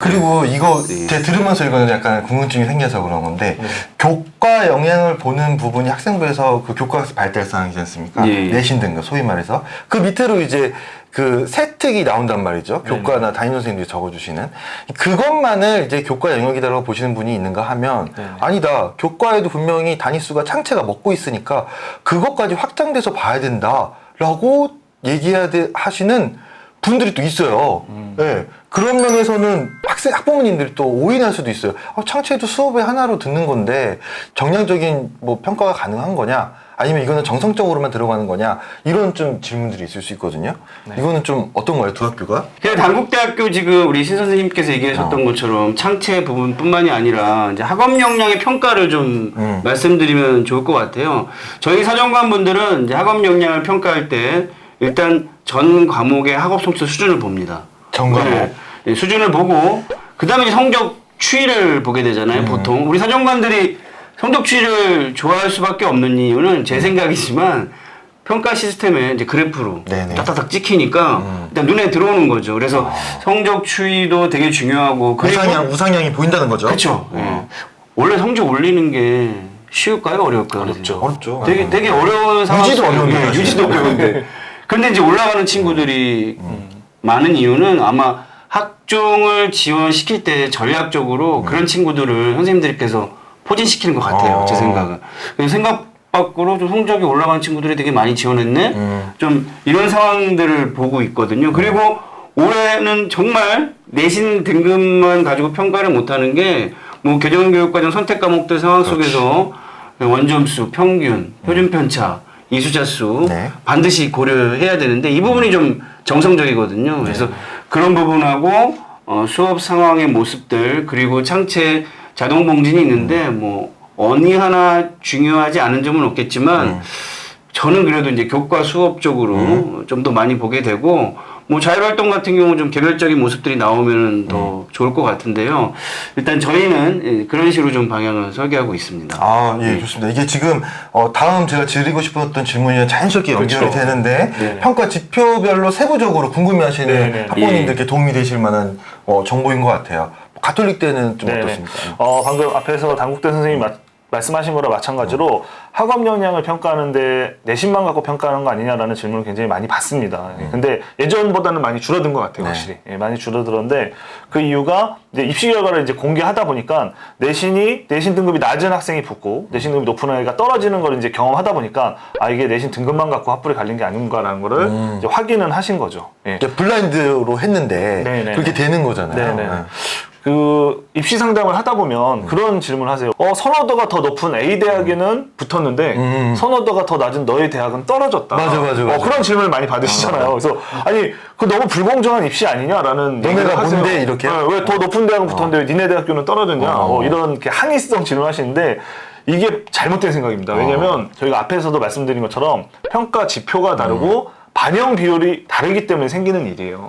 그리고 이거 제가 들으면서 이거는 약간 궁금증이 생겨서 그런 건데 교과 영향을 보는 부분이 학생부에서 그 교과 발달사항이지 않습니까? 내신 등급 소위 말해서 그 밑으로 이제 그 세특이 나온단 말이죠. 교과나 담임 선생님들이 적어주시는 그것만을 이제 교과 영역이다라고 보시는 분이 있는가 하면 아니다. 교과에도 분명히 단위수가 창체가 먹고 있으니까 그것까지 확장돼서 봐야 된다라고 하시는 분들이 또 있어요. 네. 그런 면에서는 학부모님들이 또 오인할 수도 있어요. 창체도 수업의 하나로 듣는 건데 정량적인 뭐 평가가 가능한 거냐? 아니면 이거는 정성적으로만 들어가는 거냐? 이런 좀 질문들이 있을 수 있거든요. 이거는 좀 어떤가요, 두 학교가? 그냥 단국대학교 지금 우리 신 선생님께서 얘기하셨던 것처럼 창체 부분뿐만이 아니라 이제 학업 역량의 평가를 좀 말씀드리면 좋을 것 같아요. 저희 사정관 분들은 이제 학업 역량을 평가할 때 일단 전 과목의 학업 성취 수준을 봅니다. 전 과목. 네, 수준을 보고 그다음에 성적 추이를 보게 되잖아요. 보통 우리 사정관들이 성적 추이를 좋아할 수밖에 없는 이유는 제 생각이지만 평가 시스템에 이제 그래프로 딱딱딱 찍히니까 일단 눈에 들어오는 거죠. 그래서 성적 추이도 되게 중요하고 우상향이 보인다는 거죠. 그렇죠. 원래 성적 올리는 게 쉬울까요? 어려울까요? 어렵죠. 되게 어려운 상황. 유지도 어려운데. 유지도 어려운데. 근데 이제 올라가는 친구들이 많은 이유는 아마 학종을 지원시킬 때 전략적으로 그런 친구들을 선생님들께서 포진시키는 것 같아요. 제 생각은. 생각 밖으로 좀 성적이 올라가는 친구들이 되게 많이 지원했네? 좀 이런 상황들을 보고 있거든요. 그리고 올해는 정말 내신 등급만 가지고 평가를 못하는 게 뭐 교정교육과정 선택 과목들 상황 속에서 원점수, 평균, 표준 편차, 이수자수 반드시 고려해야 되는데 이 부분이 좀 정성적이거든요. 그래서 그런 부분하고 수업 상황의 모습들 그리고 창체 자동 봉진이 있는데 뭐 어느 하나 중요하지 않은 점은 없겠지만 저는 그래도 이제 교과 수업 쪽으로 좀 더 많이 보게 되고 뭐 자율활동 같은 경우 좀 개별적인 모습들이 나오면 더 좋을 것 같은데요. 일단 저희는 그런 식으로 좀 방향을 설계하고 있습니다. 예, 좋습니다. 이게 지금 다음 제가 드리고 싶었던 질문이랑 자연스럽게 연결이 되는데 평가 지표별로 세부적으로 궁금해하시는 학부모님들께 도움이 되실 만한 정보인 것 같아요. 가톨릭 때는 좀 어떻습니까? 방금 앞에서 단국대 선생님이 말씀하신 거랑 마찬가지로 학업 역량을 평가하는데 내신만 갖고 평가하는 거 아니냐라는 질문을 굉장히 많이 받습니다. 근데 예전보다는 많이 줄어든 것 같아요, 확실히. 많이 줄어들었는데 그 이유가 이제 입시 결과를 이제 공개하다 보니까 내신 등급이 낮은 학생이 붙고 내신 등급이 높은 아이가 떨어지는 걸 이제 경험하다 보니까 이게 내신 등급만 갖고 핫불이 갈린 게 아닌가라는 거를 이제 확인은 하신 거죠. 블라인드로 했는데 그렇게 되는 거잖아요. 그 입시 상담을 하다 보면 그런 질문을 하세요. 선호도가 더 높은 A 대학에는 붙었는데 선호도가 더 낮은 너희 대학은 떨어졌다. 맞아. 그런 질문을 많이 받으시잖아요. 그래서 아니 그 너무 불공정한 입시 아니냐라는 너네가 뭔데 이렇게? 왜 더 높은 대학은 붙었는데 왜 니네 대학교는 떨어졌냐? 이런 이렇게 항의성 질문하시는데 이게 잘못된 생각입니다. 왜냐하면 저희가 앞에서도 말씀드린 것처럼 평가 지표가 다르고 반영 비율이 다르기 때문에 생기는 일이에요.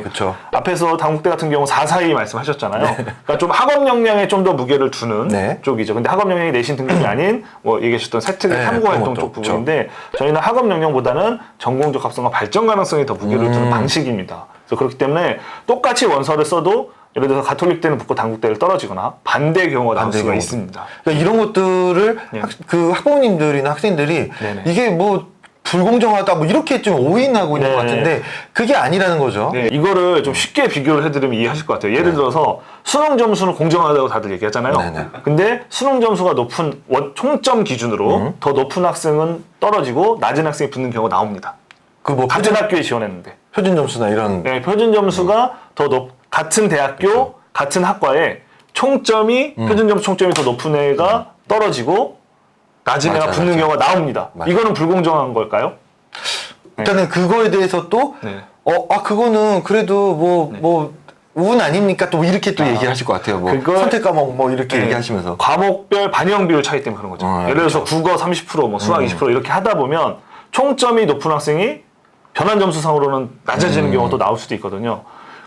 그렇죠. 앞에서 단국대 같은 경우 442 말씀하셨잖아요. 그러니까 좀 학업 역량에 좀 더 무게를 두는 쪽이죠. 근데 학업 역량이 내신 등급이 아닌 뭐 얘기하셨던 세특의 탐구 활동 쪽 부분인데 저희는 학업 역량보다는 전공적 합성과 발전 가능성에 더 무게를 두는 방식입니다. 그래서 그렇기 때문에 똑같이 원서를 써도 예를 들어서 가톨릭 때는 붙고 단국대를 떨어지거나 반대 경우가 나올 수가 있습니다. 그러니까 이런 것들을 그 학부모님들이나 학생들이 이게 뭐 불공정하다 뭐 이렇게 좀 오인하고 있는 것 같은데 그게 아니라는 거죠. 이거를 좀 쉽게 비교를 해드리면 이해하실 것 같아요. 예를 들어서 수능 점수는 공정하다고 다들 얘기하잖아요. 근데 수능 점수가 높은 총점 기준으로 더 높은 학생은 떨어지고 낮은 학생이 붙는 경우가 나옵니다. 그 뭐 같은 학교에 지원했는데 표준 점수나 이런 표준 점수가 더 같은 대학교 같은 학과에 총점이 표준 점수 총점이 더 높은 애가 떨어지고 낮은 애가 붙는 경우가 나옵니다. 이거는 불공정한 걸까요? 일단은 그거에 대해서 또 그거는 그래도 운 아닙니까? 또 이렇게 또 얘기하실 것 같아요. 선택 과목 이렇게 얘기하시면서 과목별 반영 비율 차이 때문에 그런 거죠. 예를 들어서 국어 30%, 뭐 수학 20% 이렇게 하다 보면 총점이 높은 학생이 변환 점수상으로는 낮아지는 경우도 나올 수도 있거든요.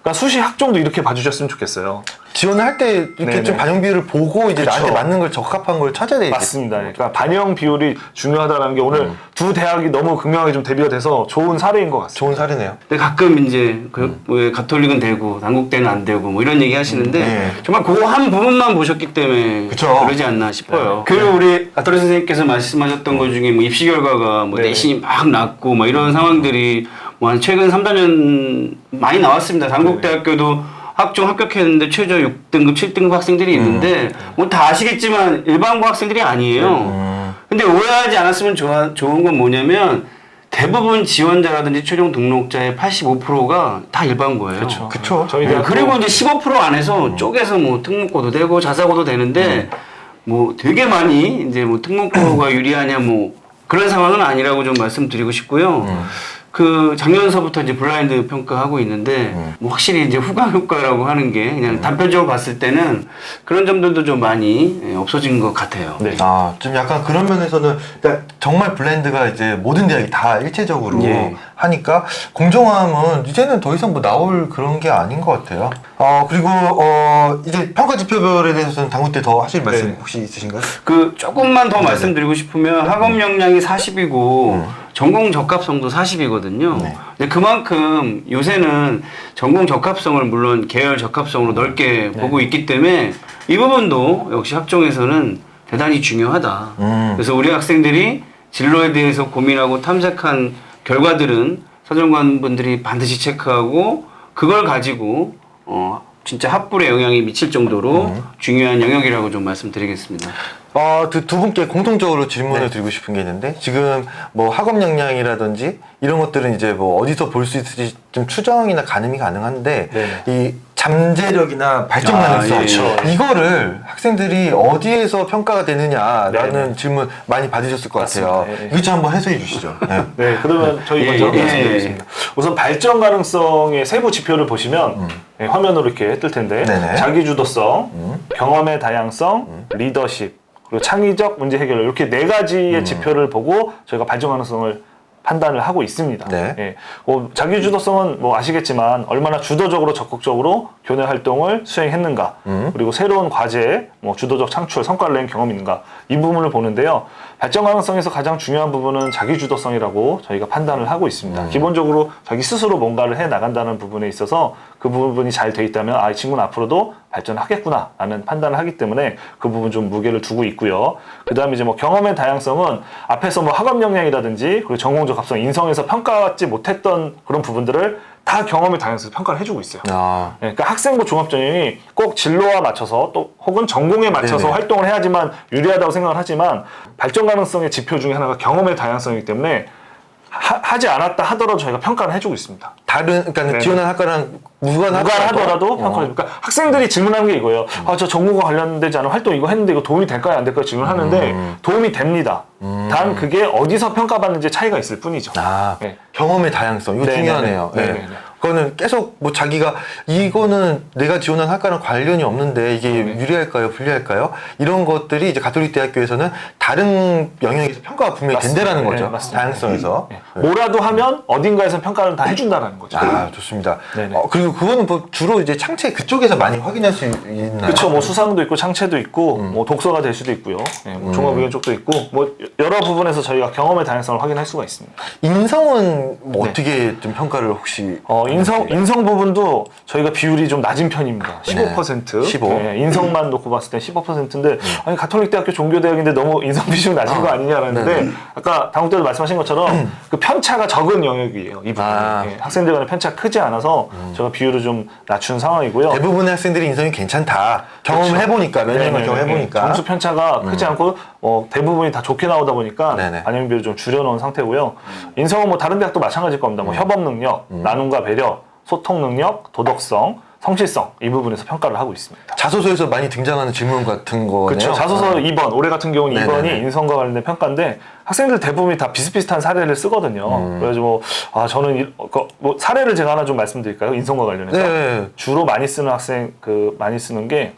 그러니까 수시 학종도 이렇게 봐주셨으면 좋겠어요. 지원을 할 때 이렇게 네네. 좀 반영 비율을 보고 이제 그쵸. 나한테 맞는 걸 적합한 걸 찾아야 되겠죠. 맞습니다. 그러니까 반영 비율이 중요하다는 게 오늘 두 대학이 너무 극명하게 좀 대비가 돼서 좋은 사례인 것 같습니다. 좋은 사례네요. 근데 가끔 이제 왜 가톨릭은 되고 단국대는 안 되고 뭐 이런 얘기 하시는데 네. 정말 그거 한 부분만 보셨기 때문에 그쵸. 그러지 않나 싶어요. 그리고 우리 가톨릭 선생님께서 말씀하셨던 것 중에 뭐 입시 결과가 뭐 네. 내신이 막 낮고 뭐 이런 상황들이 뭐 한 최근 3, 4년 많이 나왔습니다. 단국대학교도 학종 합격했는데 최저 6등급, 7등급 학생들이 있는데 뭐 다 아시겠지만 일반고 학생들이 아니에요. 근데 오해하지 않았으면 좋은 건 뭐냐면 대부분 지원자라든지 최종 등록자의 85%가 다 일반고예요. 그렇죠. 그쵸. 저희 네, 대학도 그리고 이제 15% 안에서 쪼개서 뭐 특목고도 되고 자사고도 되는데 뭐 되게 많이 이제 뭐 특목고가 유리하냐 뭐 그런 상황은 아니라고 좀 말씀드리고 싶고요. 그 작년서부터 이제 블라인드 평가하고 있는데 뭐 확실히 이제 후광 효과라고 하는 게 그냥 단편적으로 봤을 때는 그런 점들도 좀 많이 없어진 것 같아요. 네. 아, 좀 약간 그런 면에서는 그러니까 정말 블렌드가 이제 모든 대학이 다 일체적으로 예. 하니까 공정함은 이제는 더 이상 뭐 나올 그런 게 아닌 것 같아요. 그리고 이제 평가 지표별에 대해서는 당국대 더 하실 말씀 네. 혹시 있으신가요? 그 조금만 더 말씀드리고 싶으면 학업 역량이 40이고 전공 적합성도 40이거든요. 네. 근데 그만큼 요새는 전공 적합성을 물론 계열 적합성으로 넓게 보고 있기 때문에 이 부분도 역시 학종에서는 대단히 중요하다. 그래서 우리 학생들이 진로에 대해서 고민하고 탐색한 결과들은 사정관 분들이 반드시 체크하고 그걸 가지고 진짜 합불에 영향이 미칠 정도로 중요한 영역이라고 좀 말씀드리겠습니다. 두 분께 공통적으로 질문을 드리고 싶은 게 있는데 지금 뭐 학업 역량이라든지 이런 것들은 이제 뭐 어디서 볼 수 있을지 좀 추정이나 가늠이 가능한데 네. 이 잠재력이나 발전 가능성 예. 이거를 학생들이 어디에서 평가가 되느냐라는 네네. 질문 많이 받으셨을 것 같아요. 맞습니다. 예. 이것 좀 한번 해석해 주시죠. 네. 네, 그러면 저희 먼저 예, 말씀드리겠습니다. 우선 발전 가능성의 세부 지표를 보시면 화면으로 이렇게 뜰 텐데 네네. 자기주도성, 경험의 다양성, 리더십, 그리고 창의적 문제 해결 이렇게 네 가지의 지표를 보고 저희가 발전 가능성을 판단을 하고 있습니다. 네. 예. 자기 주도성은 뭐 아시겠지만 얼마나 주도적으로 적극적으로 교내 활동을 수행했는가, 그리고 새로운 과제에 뭐 주도적 창출, 성과를 낸 경험이 있는가 이 부분을 보는데요. 발전 가능성에서 가장 중요한 부분은 자기 주도성이라고 저희가 판단을 하고 있습니다. 기본적으로 자기 스스로 뭔가를 해 나간다는 부분에 있어서 그 부분이 잘 돼 있다면 이 친구는 앞으로도 발전하겠구나 라는 판단을 하기 때문에 그 부분 좀 무게를 두고 있고요. 그 다음에 이제 뭐 경험의 다양성은 앞에서 뭐 학업 역량이라든지 그리고 전공 적합성, 인성에서 평가받지 못했던 그런 부분들을 다 경험의 다양성에서 평가를 해주고 있어요. 네, 그러니까 학생부 종합전형이 꼭 진로와 맞춰서 또 혹은 전공에 맞춰서 네네. 활동을 해야지만 유리하다고 생각을 하지만 발전 가능성의 지표 중에 하나가 경험의 다양성이기 때문에 하지 않았다 하더라도 저희가 평가를 해주고 있습니다. 그러니까 네네. 지원한 학과랑 무관하더라도 평가를 그러니까 학생들이 질문하는 게 이거예요. 저 전공과 관련되지 않은 활동 이거 했는데 이거 도움이 될까요 안 될까요 질문하는데 도움이 됩니다. 단 그게 어디서 평가받는지 차이가 있을 뿐이죠. 네. 경험의 다양성 이거 네네네. 중요하네요. 네. 네네네. 그거는 계속 뭐 자기가 이거는 내가 지원한 학과랑 관련이 없는데 이게 유리할까요, 불리할까요? 이런 것들이 이제 가톨릭 대학교에서는 다른 영역에서 평가가 분명히 맞습니다. 된다라는 거죠. 네, 맞습니다. 다양성에서. 네. 뭐라도 하면 어딘가에서 평가를 다 해준다는 거죠. 좋습니다. 네네. 그리고 그거는 뭐 주로 이제 창체 그쪽에서 많이 확인할 수 있나요? 그렇죠. 뭐 수상도 있고 창체도 있고 뭐 독서가 될 수도 있고요. 네, 뭐 종합의견 쪽도 있고 뭐 여러 부분에서 저희가 경험의 다양성을 확인할 수가 있습니다. 인성은 뭐 네. 어떻게 좀 평가를 혹시 인성 부분도 저희가 비율이 좀 낮은 편입니다. 15%. 15. 네, 인성만 놓고 봤을 때 15%인데 아니 가톨릭 대학교 종교대학인데 너무 인성 비중이 낮은 거 아니냐라는데 네네. 아까 당국대도 말씀하신 것처럼 그 편차가 적은 영역이에요. 이 부분. 네, 학생들 간의 편차가 크지 않아서 제가 비율을 좀 낮춘 상황이고요. 대부분의 학생들이 인성이 괜찮다. 경험을 해보니까 몇 년간 네네네. 경험해보니까 점수 편차가 크지 않고 대부분이 다 좋게 나오다 보니까 네네. 반영 비율을 좀 줄여놓은 상태고요. 인성은 뭐 다른 대학도 마찬가지일 겁니다. 뭐 협업 능력, 나눔과 배려, 소통 능력, 도덕성, 성실성 이 부분에서 평가를 하고 있습니다. 자소서에서 많이 등장하는 질문 같은 거네요. 그렇죠. 자소서 2번, 올해 같은 경우는 네네네. 2번이 인성과 관련된 평가인데 학생들 대부분이 다 비슷비슷한 사례를 쓰거든요. 그래가지고 저는 뭐 사례를 제가 하나 좀 말씀드릴까요? 인성과 관련해서 네. 주로 많이 쓰는 학생 많이 쓰는 게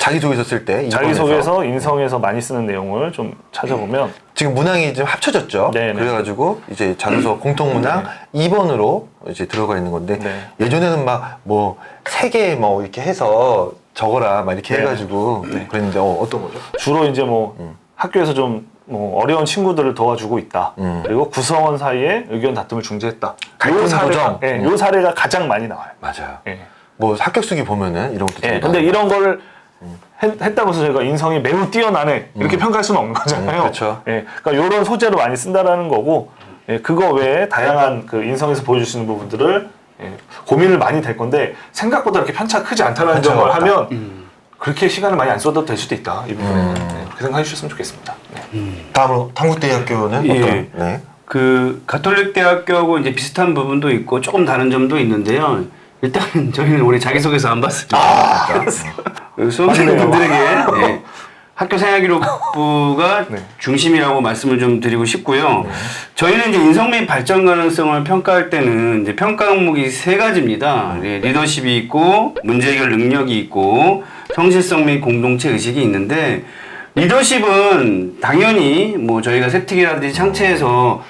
자기소개서 쓸 때 자기소개서 인성에서 많이 쓰는 내용을 좀 찾아보면 지금 문항이 좀 합쳐졌죠. 네네. 그래가지고 이제 자소서 공통문항 2번으로 이제 들어가 있는 건데 네. 예전에는 막 뭐 3개 뭐 이렇게 해서 적어라 막 이렇게 네. 해가지고 그랬는데 어떤 거죠? 주로 이제 뭐 학교에서 좀 뭐 어려운 친구들을 도와주고 있다. 그리고 구성원 사이에 의견 다툼을 중재했다. 갈등 요 사례가, 조정. 예, 요 사례가 가장 많이 나와요. 맞아요. 예. 뭐 합격 수기 보면은 이런 것도 예, 좀 근데 나와요. 이런 거를 했다고 해서 저희가 인성이 매우 뛰어나네 이렇게 평가할 수는 없는 거잖아요. 그렇죠. 예, 그러니까 이런 소재로 많이 쓴다라는 거고 예, 그거 외에 다양한 그 인성에서 보여줄 수 있는 부분들을 예, 고민을 많이 될 건데 생각보다 이렇게 편차가 크지 않다는 편차가 점을 없다. 하면 그렇게 시간을 많이 안 써도 될 수도 있다 이 부분에는 네, 그렇게 생각해 주셨으면 좋겠습니다. 네. 다음으로 당국대학교는 예. 어떤? 네. 그 가톨릭 대학교하고 이제 비슷한 부분도 있고 조금 다른 점도 있는데요. 일단 저희는 올해 자기소개서 안 봤습니다. 수험생분들에게 네, 학교 생활기록부가 네. 중심이라고 말씀을 좀 드리고 싶고요. 저희는 이제 인성 및 발전 가능성을 평가할 때는 이제 평가 항목이 3가지입니다. 예, 리더십이 있고 문제 해결 능력이 있고 성실성 및 공동체 의식이 있는데 리더십은 당연히 뭐 저희가 세특이라든지 창체에서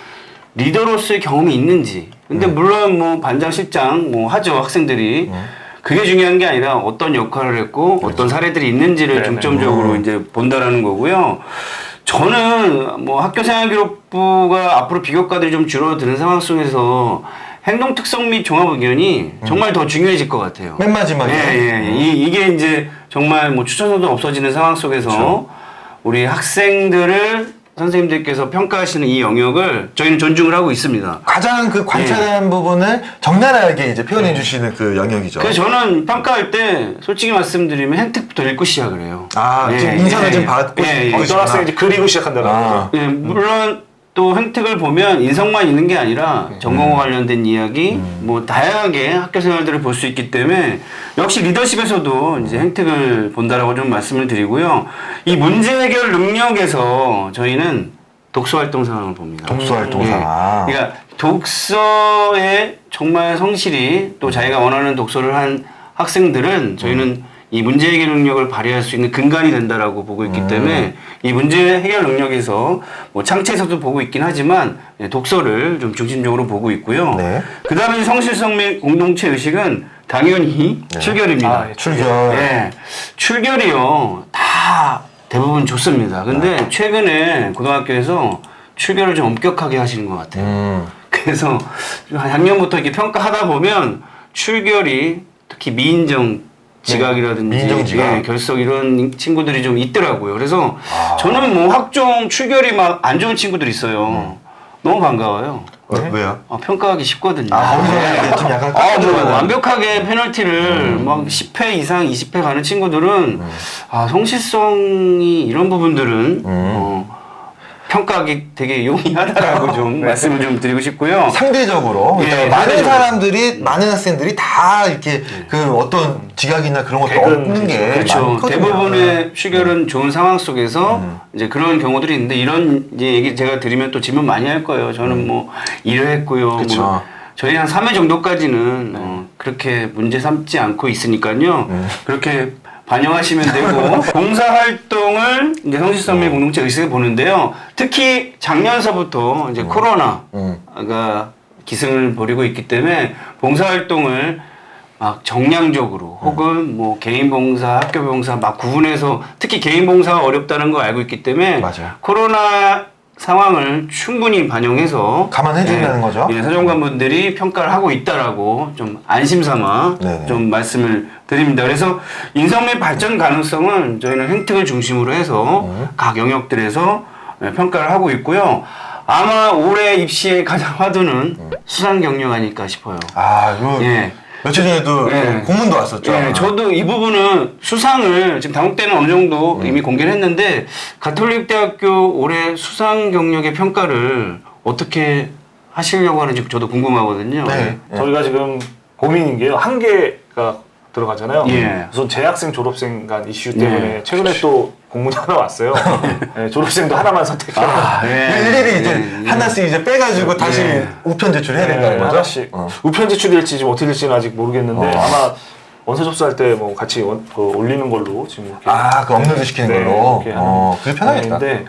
리더로서의 경험이 있는지. 근데 물론 뭐 반장 실장 뭐 하죠 학생들이. 그게 중요한 게 아니라 어떤 역할을 했고 어떤 사례들이 있는지를 네네. 중점적으로 이제 본다라는 거고요. 저는 뭐 학교 생활기록부가 앞으로 비교과들이 좀 줄어드는 상황 속에서 행동 특성 및 종합 의견이 정말 더 중요해질 것 같아요. 맨 마지막에. 이게 이제 정말 뭐 추천서도 없어지는 상황 속에서 그렇죠. 우리 학생들을 선생님들께서 평가하시는 이 영역을 저희는 존중을 하고 있습니다. 가장 그 관찰한 부분을 적나라하게 이제 표현해 주시는 그 영역이죠. 그래서 저는 평가할 때 솔직히 말씀드리면 행특부터 읽고 시작을 해요. 아, 지금 인상을 좀 받고 어떤 학생이 이제 그리고 시작한다는 거죠. 예, 물론 또 행특을 보면 인성만 있는 게 아니라 전공과 관련된 이야기, 뭐 다양하게 학교 생활들을 볼 수 있기 때문에 역시 리더십에서도 이제 행특을 본다라고 좀 말씀을 드리고요. 이 문제 해결 능력에서 저희는 독서 활동 상황을 봅니다. 독서 활동 상황. 그러니까 독서에 정말 성실히 또 자기가 원하는 독서를 한 학생들은 저희는 이 문제 해결 능력을 발휘할 수 있는 근간이 된다라고 보고 있기 때문에 이 문제 해결 능력에서 뭐 창체에서도 보고 있긴 하지만 독서를 좀 중심적으로 보고 있고요. 네. 그 다음에 성실성 및 공동체 의식은 당연히 출결입니다. 출결. 네. 출결이요. 다 대부분 좋습니다. 근데 최근에 고등학교에서 출결을 좀 엄격하게 하시는 것 같아요. 그래서 작년부터 이렇게 평가하다 보면 출결이 특히 미인정 지각이라든지 미인정지각. 결석 이런 친구들이 좀 있더라고요. 그래서 저는 뭐 학종 출결이 막 안 좋은 친구들이 있어요. 너무 반가워요. 왜요? 평가하기 쉽거든요. 거기서 이제 좀 약간 뭐 완벽하게 페널티를 막 10회 이상 20회 가는 친구들은 성실성이 이런 부분들은 평가하기 되게 용이하다라고 좀 말씀을 좀 드리고 싶고요. 상대적으로 예, 그러니까 많은 상대적으로. 사람들이 많은 학생들이 다 이렇게 그 어떤 지각이나 그런 것도 없는 게 그렇죠. 많거든요. 대부분의 출결은 좋은 상황 속에서 이제 그런 경우들이 있는데 이런 이제 얘기 제가 드리면 또 질문 많이 할 거예요. 저는 뭐 일을 했고요. 그쵸. 뭐 저희 한 3회 정도까지는 그렇게 문제 삼지 않고 있으니까요. 그렇게 반영하시면 되고 봉사활동을 이제 성실성 및 공동체 의식을 보는데요. 특히 작년서부터 이제 코로나가 기승을 부리고 있기 때문에 봉사활동을 막 정량적으로 혹은 뭐 개인 봉사, 학교 봉사 막 구분해서 특히 개인 봉사가 어렵다는 걸 알고 있기 때문에 맞아요. 코로나 상황을 충분히 반영해서 감안해 준다는 거죠. 사정관분들이 평가를 하고 있다라고 좀 안심삼아 네네. 좀 말씀을 드립니다. 그래서 인성 및 발전 가능성은 저희는 행특을 중심으로 해서 각 영역들에서 평가를 하고 있고요. 아마 올해 입시의 가장 화두는 수상 경력 아닐까 싶어요. 이거 예. 며칠 전에도 공문도 왔었죠. 예, 저도 이 부분은 수상을 지금 당국대는 어느 정도 이미 공개를 했는데 가톨릭 대학교 올해 수상 경력의 평가를 어떻게 하시려고 하는지 저도 궁금하거든요. 네. 저희가 지금 고민인 게요. 한 개가 들어가잖아요. 예. 우선 재학생 졸업생 간 이슈 때문에 최근에 또 공문이 하나 왔어요. 네, 졸업생도 하나만 선택해라. 일일이 이제 하나씩 이제 빼가지고 다시 우편 제출해야 된다는 거죠. 하나씩 우편 제출될지 지금 어떻게 될지는 아직 모르겠는데 아마 원서 접수할 때 뭐 같이 올리는 걸로 지금 이렇게 그 업로드 시키는 네, 걸로. 이렇게 하는 그게 편하겠다. 근데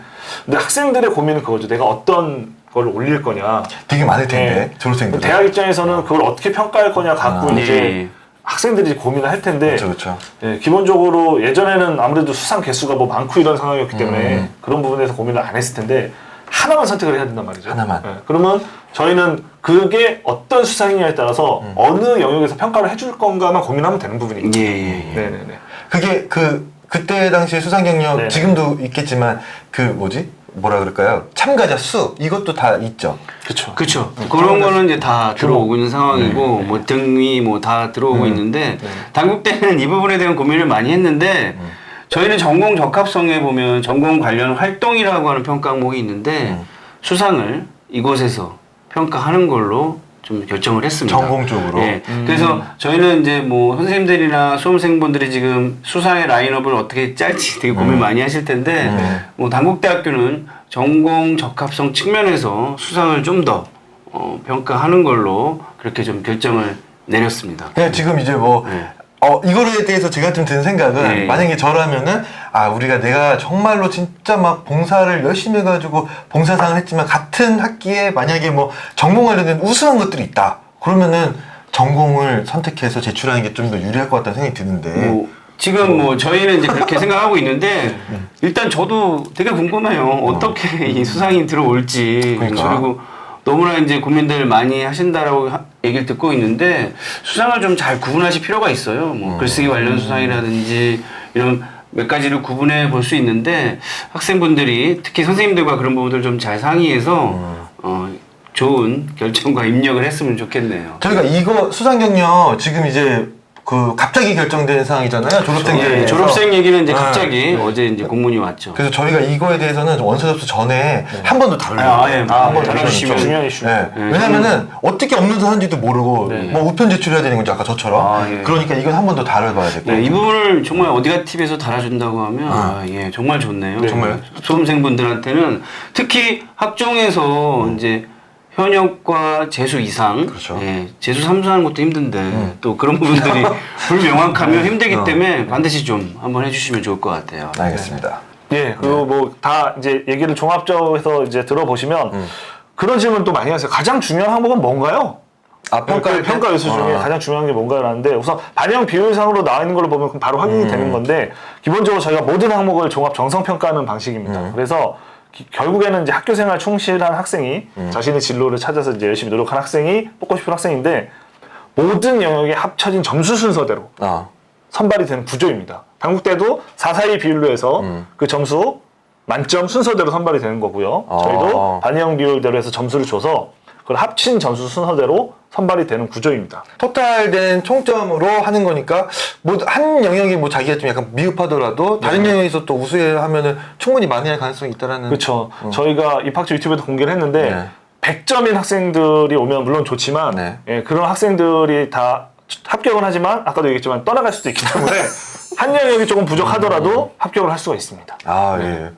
학생들의 고민은 그거죠. 내가 어떤 걸 올릴 거냐. 되게 많을 텐데 네. 졸업생들. 대학 입장에서는 그걸 어떻게 평가할 거냐 갖고 이제 예. 학생들이 고민을 할 텐데 그렇죠. 예, 기본적으로 예전에는 아무래도 수상 개수가 뭐 많고 이런 상황이었기 때문에 그런 부분에서 고민을 안 했을 텐데 하나만 선택을 해야 된단 말이죠. 하나만. 예, 그러면 저희는 그게 어떤 수상이냐에 따라서 어느 영역에서 평가를 해줄 건가만 고민하면 되는 부분이거든요. 예. 네네네. 그게 그때 당시에 수상 경력 네네. 지금도 있겠지만 뭐라 그럴까요? 참가자 수 이것도 다 있죠. 그렇죠. 그렇죠. 그런 거는 이제 다 들어오고 있는 상황이고 뭐 등위 뭐 다 들어오고 있는데 당국대는 이 부분에 대한 고민을 많이 했는데 저희는 전공 적합성에 보면 전공 관련 활동이라고 하는 평가 항목이 있는데 수상을 이곳에서 평가하는 걸로 좀 결정을 했습니다. 전공 쪽으로. 예. 그래서 저희는 이제 뭐 선생님들이나 수험생분들이 지금 수상의 라인업을 어떻게 짤지 되게 고민 많이 하실 텐데 뭐 단국대학교는 전공 적합성 측면에서 수상을 좀 더 평가하는 걸로 그렇게 좀 결정을 내렸습니다. 그냥 지금 이제 뭐 이거에 대해서 제가 좀 드는 생각은 만약에 저라면은 내가 정말로 진짜 막 봉사를 열심히 해가지고 봉사상을 했지만 같은 학기에 만약에 뭐 전공 관련된 우수한 것들이 있다 그러면은 전공을 선택해서 제출하는 게 좀 더 유리할 것 같다는 생각이 드는데 지금 뭐 저희는 이제 그렇게 생각하고 있는데 일단 저도 되게 궁금해요. 어떻게 이 수상이 들어올지. 그러니까. 그리고 너무나 이제 고민들 많이 하신다라고 얘기를 듣고 있는데 수상을 좀 잘 구분하실 필요가 있어요. 뭐 글쓰기 관련 수상이라든지 이런 몇 가지를 구분해 볼 수 있는데 학생분들이 특히 선생님들과 그런 부분들 좀 잘 상의해서 좋은 결정과 입력을 했으면 좋겠네요. 저희가 이거 수상 경력 지금 이제 갑자기 결정된 상황이잖아요. 졸업생들. 졸업생 얘기는 이제 갑자기 어제 이제 공문이 왔죠. 그래서 저희가 이거에 대해서는 원서 접수 전에 한 번 더 다루려고. 한번 달아주시면 중요한 이슈. 왜냐면은 어떻게 업로드 하는지도 모르고 뭐 우편 제출해야 되는 거죠. 아까 저처럼. 그러니까 이건 한 번 더 다뤄봐야 될 거예요. 이 부분을 정말 어디가 팁에서 달아준다고 하면 정말 좋네요. 정말. 수험생분들한테는 특히 학종에서 이제 현역과 재수 이상, 그렇죠. 재수 삼수하는 것도 힘든데 또 그런 부분들이 불명확하면 힘들기 때문에 반드시 좀 한번 해주시면 좋을 것 같아요. 알겠습니다. 예, 그리고 뭐 다 이제 얘기를 종합적으로 이제 들어보시면 그런 질문 또 많이 하세요. 가장 중요한 항목은 뭔가요? 평가 요소 중에 가장 중요한 게 뭔가라는데 우선 반영 비율상으로 나와 있는 걸로 보면 바로 확인이 되는 건데 기본적으로 저희가 모든 항목을 종합 정성 평가하는 방식입니다. 그래서 결국에는 이제 학교 생활 충실한 학생이 자신의 진로를 찾아서 이제 열심히 노력한 학생이 뽑고 싶은 학생인데 모든 영역에 합쳐진 점수 순서대로 선발이 되는 구조입니다. 단국대도 4:4:2 비율로 해서 그 점수 만점 순서대로 선발이 되는 거고요. 저희도 반영 비율대로 해서 점수를 줘서 그걸 합친 점수 순서대로 선발이 되는 구조입니다. 토탈된 총점으로 하는 거니까 뭐 한 영역이 뭐 자기가 좀 약간 미흡하더라도 다른 영역에서 또 우수하면은 충분히 많이 할 가능성이 있다라는. 그렇죠. 저희가 입학처 유튜브에도 공개를 했는데 100점인 학생들이 오면 물론 좋지만 그런 학생들이 다 합격은 하지만 아까도 얘기했지만 떠나갈 수도 있기 때문에 한 영역이 조금 부족하더라도 합격을 할 수가 있습니다. 예.